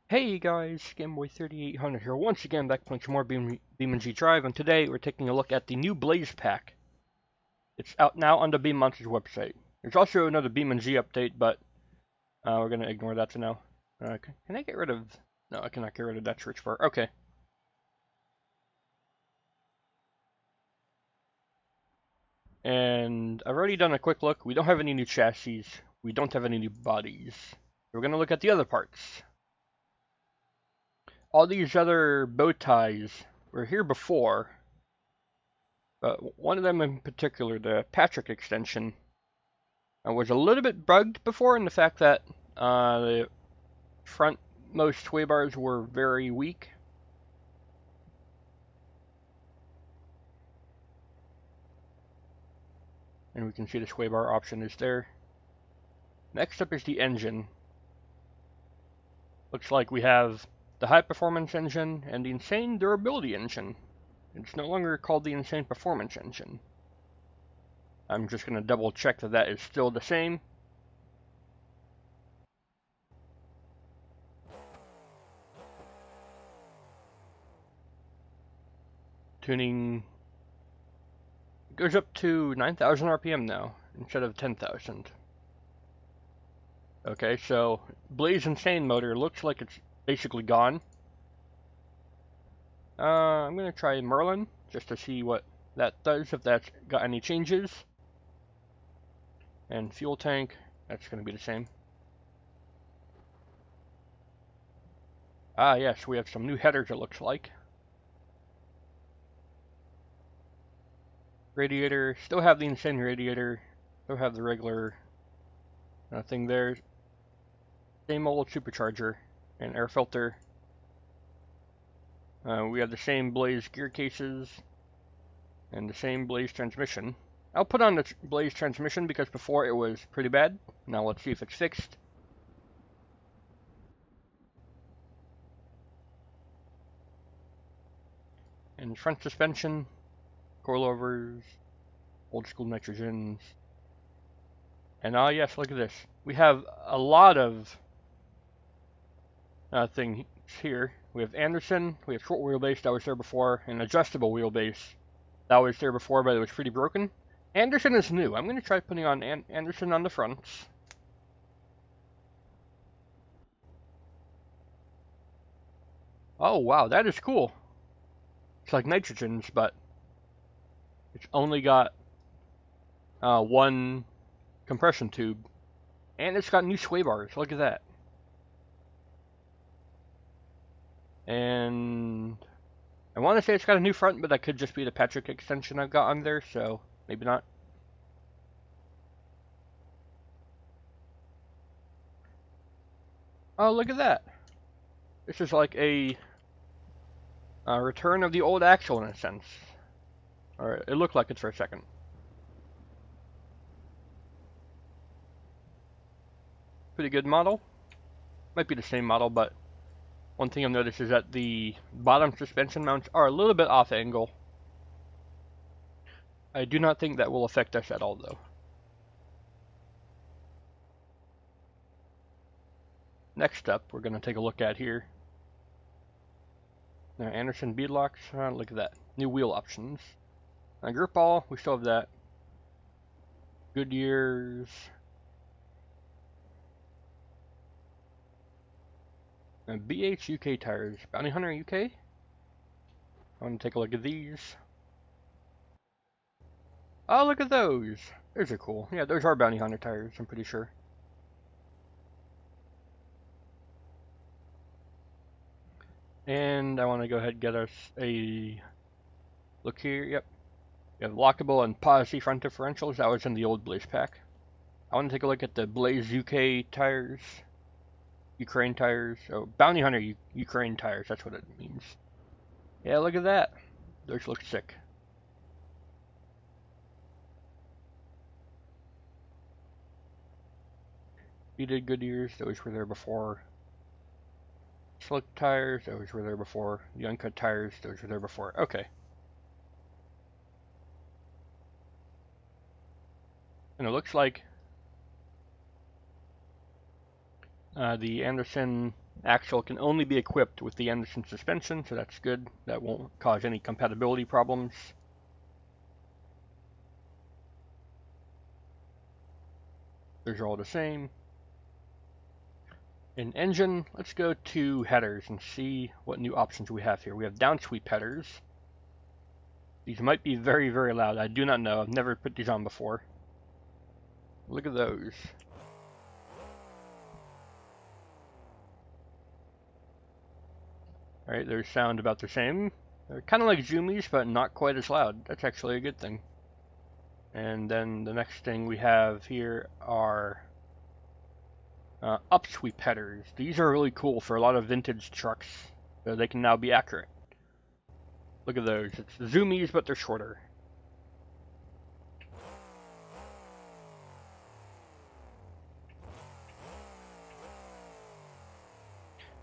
Hey guys, GameBoy3800 here, once again back playing some more BeamNG.Drive, and today we're taking a look at the new Blaze pack. It's out now on the Beam Monsters website. There's also another BeamNG update, but we're going to ignore that for now. Can I get rid of... No, I cannot get rid of that search bar. Okay. And I've already done a quick look. We don't have any new chassis. We don't have any new bodies. We're going to look at the other parts. All these other bow ties were here before. But one of them in particular, the Parsec extension, was a little bit bugged before in the fact that the frontmost sway bars were very weak. And we can see the sway bar option is there. Next up is the engine. Looks like we have the high performance engine and the insane durability engine. It's no longer called the insane performance engine. I'm just going to double check that that is still the same. Tuning goes up to 9,000 RPM now instead of 10,000. Okay, so Blaze Insane motor looks like it's basically gone. I'm gonna try Merlin just to see what that does, if that's got any changes. And fuel tank, that's gonna be the same. Ah yes, we have some new headers it looks like. Radiator, still have the insane radiator, still have the regular thing there. Same old supercharger and air filter. We have the same Blaze gear cases and the same Blaze transmission. I'll put on the Blaze transmission because before it was pretty bad. Now let's see if it's fixed. And front suspension, coilovers, old school nitrogens. And yes, look at this. We have a lot of things here. We have Anderson, we have short wheelbase that was there before, and adjustable wheelbase that was there before, but it was pretty broken. Anderson is new. I'm going to try putting on Anderson on the fronts. Oh wow, that is cool. It's like nitrogens, but it's only got one compression tube. And it's got new sway bars. Look at that. And I want to say it's got a new front, but that could just be the Parsec extension I've got on there, so maybe not. Oh, look at that. This is like a return of the old axle in a sense. Or it looked like it for a second. Pretty good model. Might be the same model, but one thing I've noticed is that the bottom suspension mounts are a little bit off angle. I do not think that will affect us at all, though. Next up, we're going to take a look at here. Now, Anderson beadlocks. Look at that. New wheel options. Grip ball, we still have that. Goodyear's. BH UK tires. Bounty Hunter UK. I want to take a look at these. Oh, look at those. Those are cool. Yeah, those are Bounty Hunter tires, I'm pretty sure. And I want to go ahead and get us a look here. Yep. We have lockable and posi front differentials. That was in the old Blaze pack. I want to take a look at the Blaze UK tires. Ukraine tires. Oh, Bounty Hunter Ukraine tires. That's what it means. Yeah, look at that. Those look sick. Beaded Goodyears. Those were there before. Slick tires. Those were there before. The uncut tires. Those were there before. Okay. And it looks like the Anderson Axle can only be equipped with the Anderson suspension, so that's good. That won't cause any compatibility problems. Those are all the same. In engine, let's go to headers and see what new options we have here. We have downsweep headers. These might be very, very loud. I do not know. I've never put these on before. Look at those. Alright, those sound about the same. They're kind of like zoomies, but not quite as loud. That's actually a good thing. And then the next thing we have here are upsweep headers. These are really cool for a lot of vintage trucks. So they can now be accurate. Look at those. It's zoomies, but they're shorter.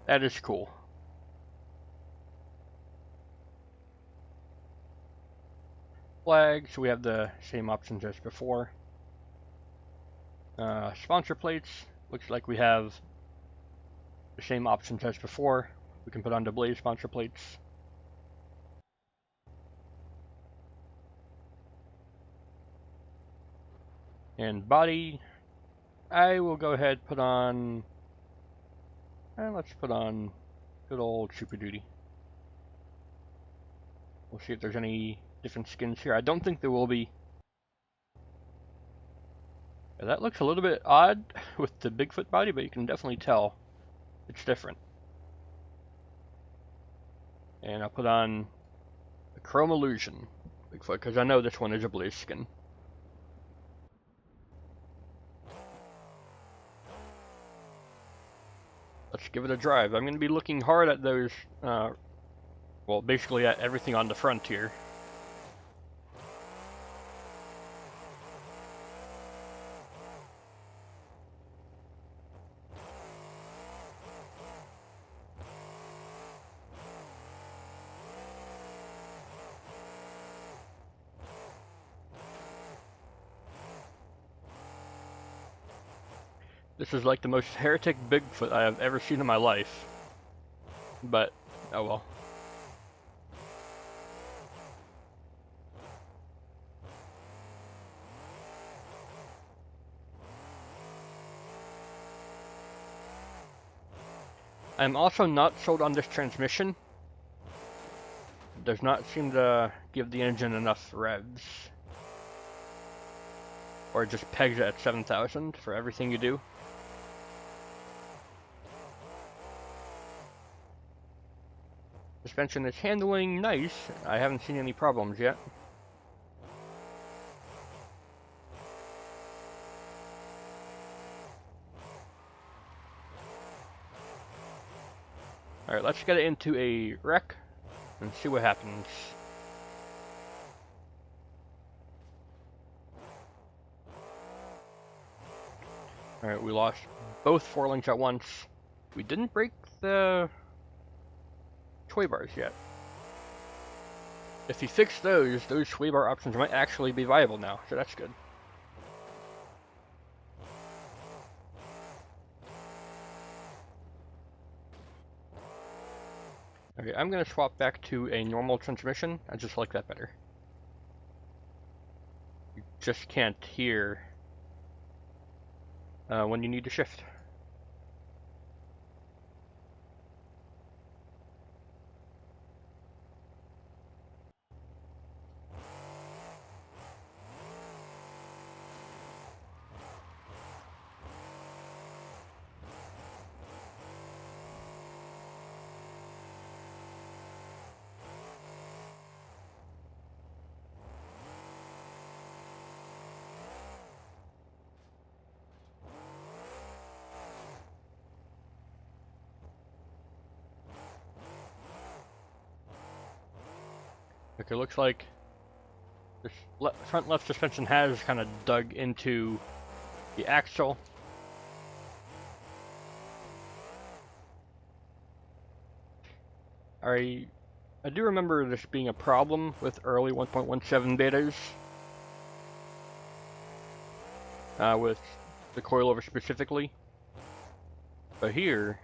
That is cool. Flags, we have the same options as before. Sponsor plates, looks like we have the same options as before. We can put on the Blaze sponsor plates. And body, I will go ahead put on, let's put on good old Super Duty. We'll see if there's any different skins here. I don't think there will be. Yeah, that looks a little bit odd with the Bigfoot body, but you can definitely tell it's different. And I'll put on the Chrome Illusion Bigfoot, because I know this one is a Blaze skin. Let's give it a drive. I'm going to be looking hard at those, well, basically at everything on the front here. This is like the most heretic Bigfoot I have ever seen in my life. But, oh well. I'm also not sold on this transmission. It does not seem to give the engine enough revs. Or it just pegs it at 7,000 for everything you do. Suspension is handling nice. I haven't seen any problems yet. Alright, let's get it into a wreck and see what happens. Alright, we lost both forelinks at once. We didn't break the sway bars yet. If you fix those sway bar options might actually be viable now, so that's good. Okay, I'm going to swap back to a normal transmission. I just like that better. You just can't hear when you need to shift. Okay, looks like this front left suspension has kind of dug into the axle. I do remember this being a problem with early 1.17 betas. With the coilover specifically. But here,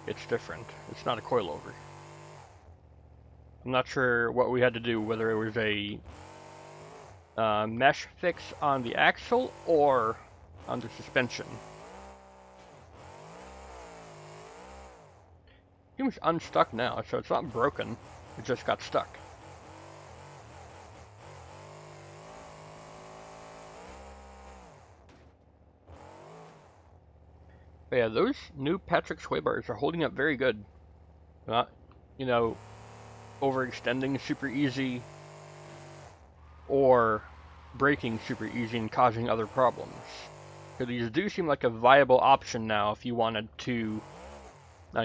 it's different. It's not a coilover. I'm not sure what we had to do, whether it was a mesh fix on the axle or on the suspension. Seems unstuck now, so it's not broken. It just got stuck. But yeah, those new Parsec sway bars are holding up very good. Not, you know, overextending super easy or braking super easy and causing other problems. So these do seem like a viable option now if you wanted to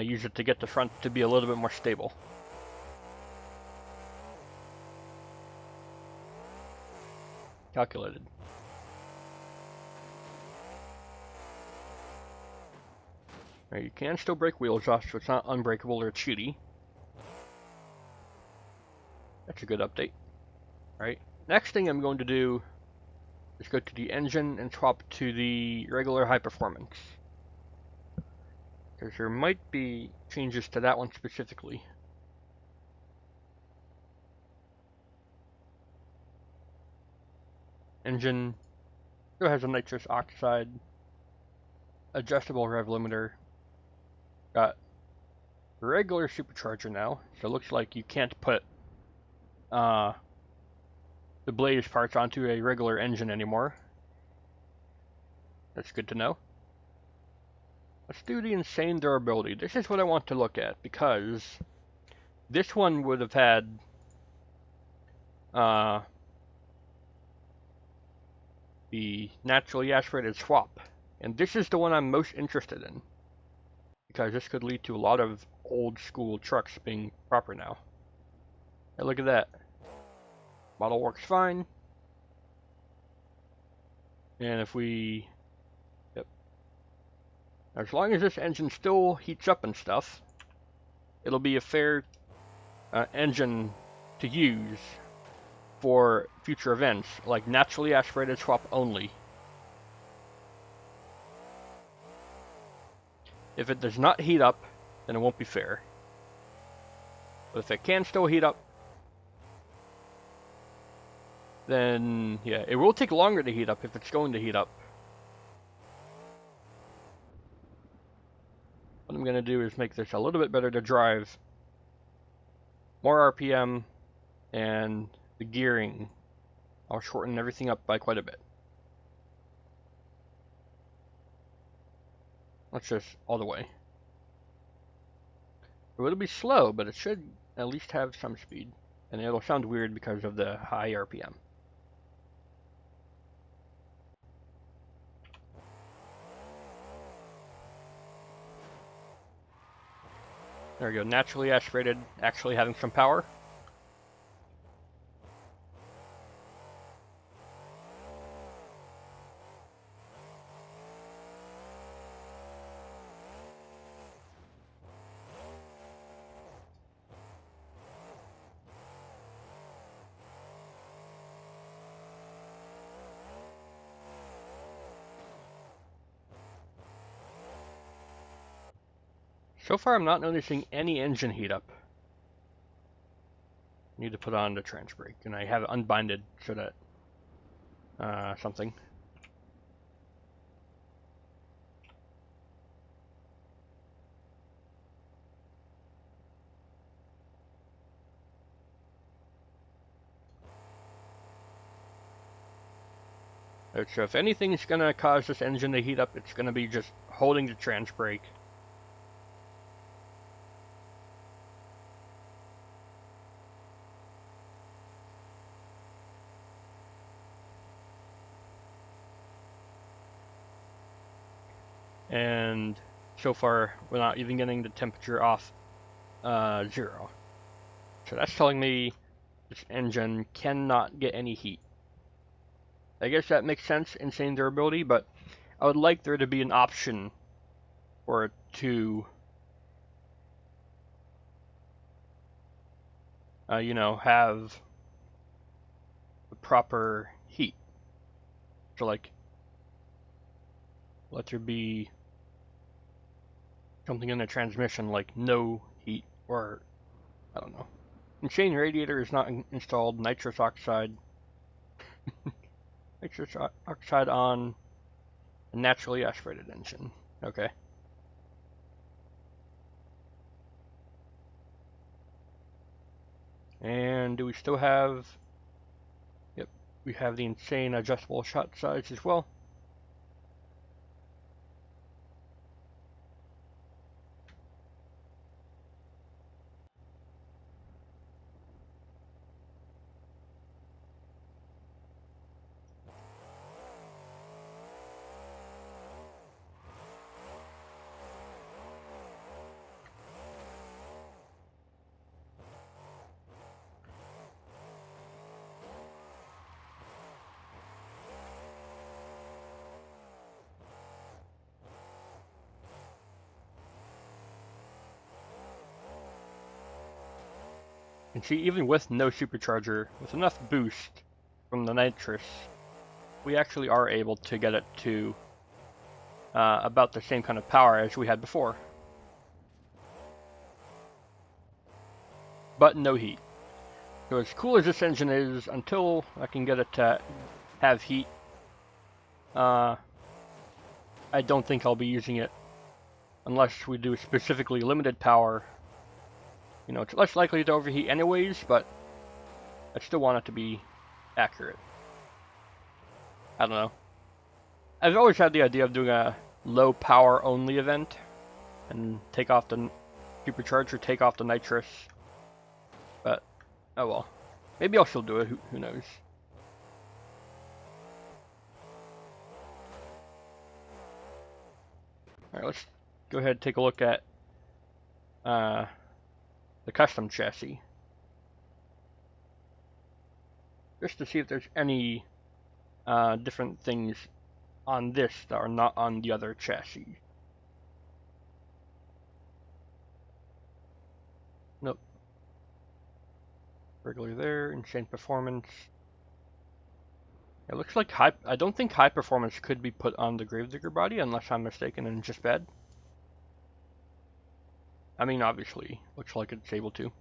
use it to get the front to be a little bit more stable. Calculated. Now you can still break wheels off, so it's not unbreakable or cheaty. That's a good update. Alright, next thing I'm going to do is go to the engine and swap to the regular high performance. Because there might be changes to that one specifically. Engine still has a nitrous oxide, adjustable rev limiter, got regular supercharger now, so it looks like you can't put the blaze parts onto a regular engine anymore. That's good to know. Let's do the insane durability. This is what I want to look at, because this one would have had the naturally aspirated swap, and this is the one I'm most interested in, because this could lead to a lot of old school trucks being proper now. Hey, look at that. Model works fine. And if we... Yep. As long as this engine still heats up and stuff, it'll be a fair engine to use for future events, like naturally aspirated swap only. If it does not heat up, then it won't be fair. But if it can still heat up, then yeah, it will take longer to heat up if it's going to heat up. What I'm going to do is make this a little bit better to drive, more RPM, and the gearing, I'll shorten everything up by quite a bit. Let's just all the way. It'll be slow, but it should at least have some speed. And it'll sound weird because of the high RPM. There we go, naturally aspirated, actually having some power. So far I'm not noticing any engine heat up. Need to put on the trans brake, and I have it unbinded so that something. So if anything's gonna cause this engine to heat up, it's gonna be just holding the trans brake. And so far, we're not even getting the temperature off 0. So that's telling me this engine cannot get any heat. I guess that makes sense, insane durability, but I would like there to be an option for it to, you know, have the proper heat. So like, let there be something in the transmission like no heat, or I don't know. Insane radiator is not installed. Nitrous oxide. Nitrous oxide on a naturally aspirated engine. Okay. And do we still have... Yep, we have the insane adjustable shot size as well. And see, even with no supercharger, with enough boost from the nitrous, we actually are able to get it to about the same kind of power as we had before. But no heat. So as cool as this engine is, until I can get it to have heat, I don't think I'll be using it unless we do specifically limited power. You know, it's less likely to overheat anyways, but I still want it to be accurate. I don't know. I've always had the idea of doing a low power only event and take off the supercharger, take off the nitrous. But, oh well. Maybe I'll still do it, who knows. Alright, let's go ahead and take a look at the custom chassis. Just to see if there's any different things on this that are not on the other chassis. Nope. Regular there, insane performance. It looks like I don't think high performance could be put on the Gravedigger body unless I'm mistaken and just bad. I mean, obviously, looks like it's able to.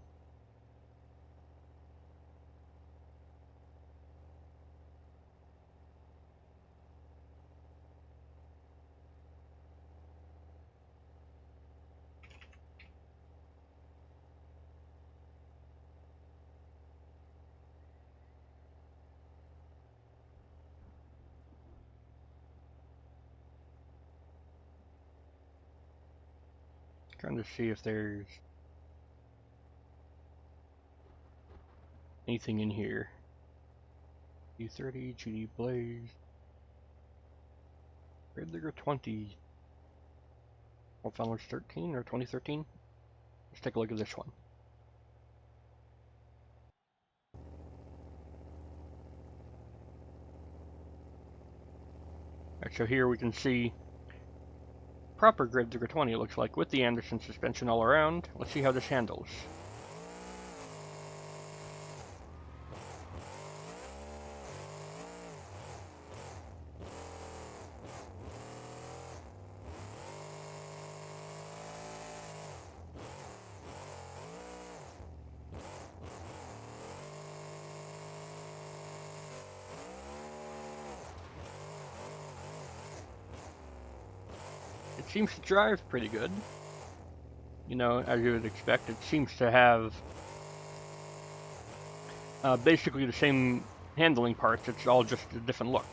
Trying to see if there's anything in here. E30, GD Blaze, Gravedigger 20. What Founders 13 or 2013? Let's take a look at this one. Alright, so here we can see proper Gravedigger 20, it looks like, with the Anderson suspension all around. Let's see how this handles. It seems to drive pretty good. You know, as you would expect, it seems to have basically the same handling parts, it's all just a different look.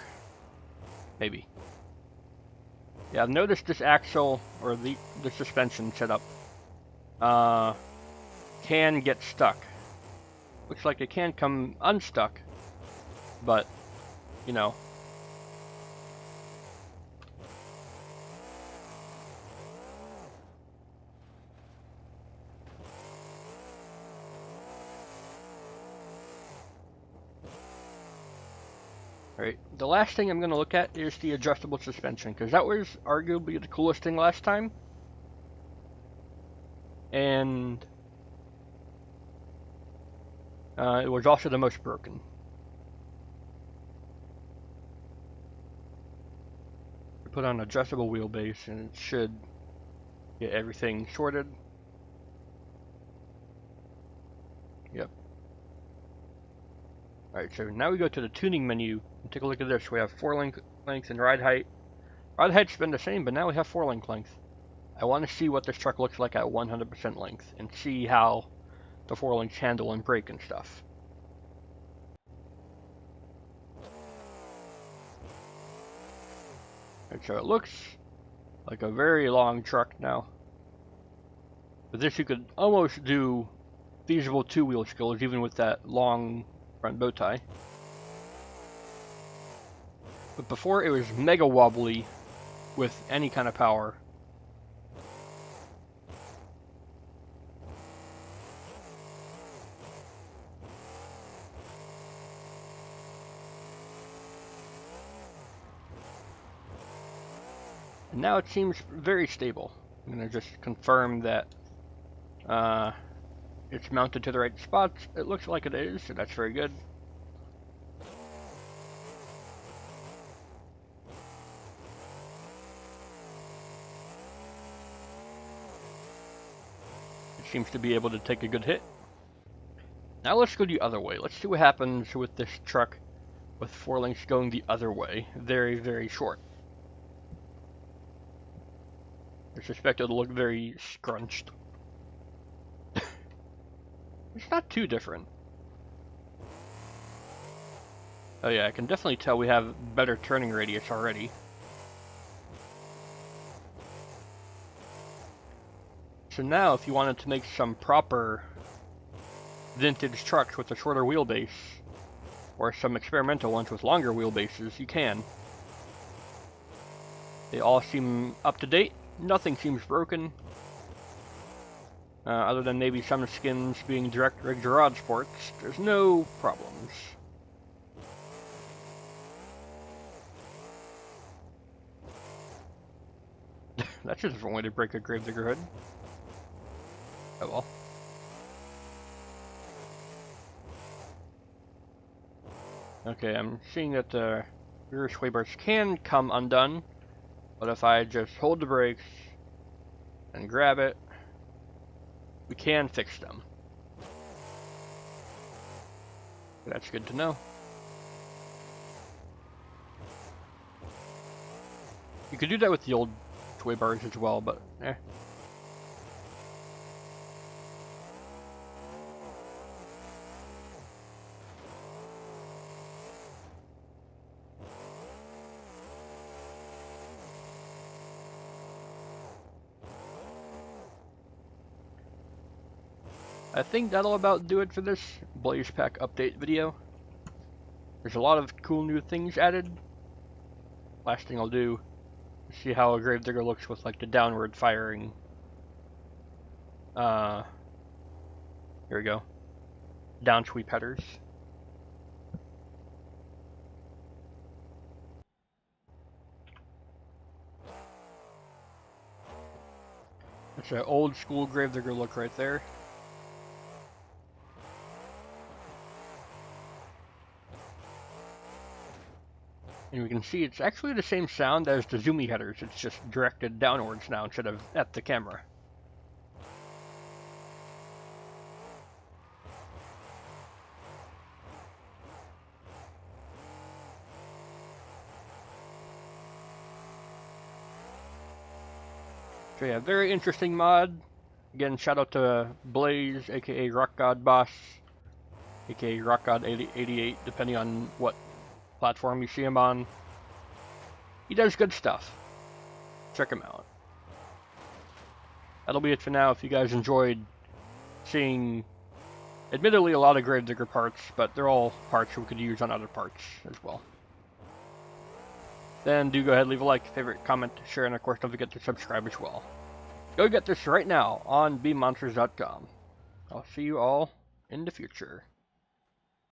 Maybe. Yeah, I've noticed this axle, or the suspension setup, can get stuck. Looks like it can come unstuck, but, you know. Alright, the last thing I'm going to look at is the adjustable suspension, because that was arguably the coolest thing last time. And it was also the most broken. Put on adjustable wheelbase and it should Get everything sorted. Yep. Alright, so now we go to the tuning menu and take a look at this. We have 4-link length and ride height. Ride height's been the same, but now we have 4-link length. I want to see what this truck looks like at 100% length and see how the 4-links handle and brake and stuff. And so it looks like a very long truck now. With this you could almost do feasible 2-wheel skills even with that long front bow tie. But before it was mega wobbly with any kind of power. And now it seems very stable. I'm going to just confirm that it's mounted to the right spots. It looks like it is, so that's very good. It seems to be able to take a good hit. Now let's go the other way. Let's see what happens with this truck with 4 links going the other way. Very, very short. I suspect it'll look very scrunched. It's not too different. Oh yeah, I can definitely tell we have better turning radius already. So now if you wanted to make some proper vintage trucks with a shorter wheelbase, or some experimental ones with longer wheelbases, you can. They all seem up to date. Nothing seems broken. Other than maybe some skins being direct rig garage ports, there's no problems. That's a different way to break a gravedigger hood. Oh well. Okay, I'm seeing that the rear sway bars can come undone, but if I just hold the brakes and grab it, we can fix them. That's good to know. You could do that with the old sway bars as well, but eh. I think that'll about do it for this Blaze Pack update video. There's a lot of cool new things added. Last thing I'll do is see how a gravedigger looks with like the downward firing. Here we go. Down sweep headers. It's an old school gravedigger look right there. And we can see it's actually the same sound as the zoomy headers, it's just directed downwards now instead of at the camera. So yeah, very interesting mod. Again, shout out to Blaze, aka Rock God Boss, aka Rock God 88, depending on what platform you see him on. He does good stuff. Check him out. That'll be it for now. If you guys enjoyed seeing, admittedly, a lot of gravedigger parts, but they're all parts we could use on other parts as well. Then do go ahead, leave a like, favorite, comment, share, and of course don't forget to subscribe as well. Go get this right now on BeamNG.Drive Monster Jam. I'll see you all in the future.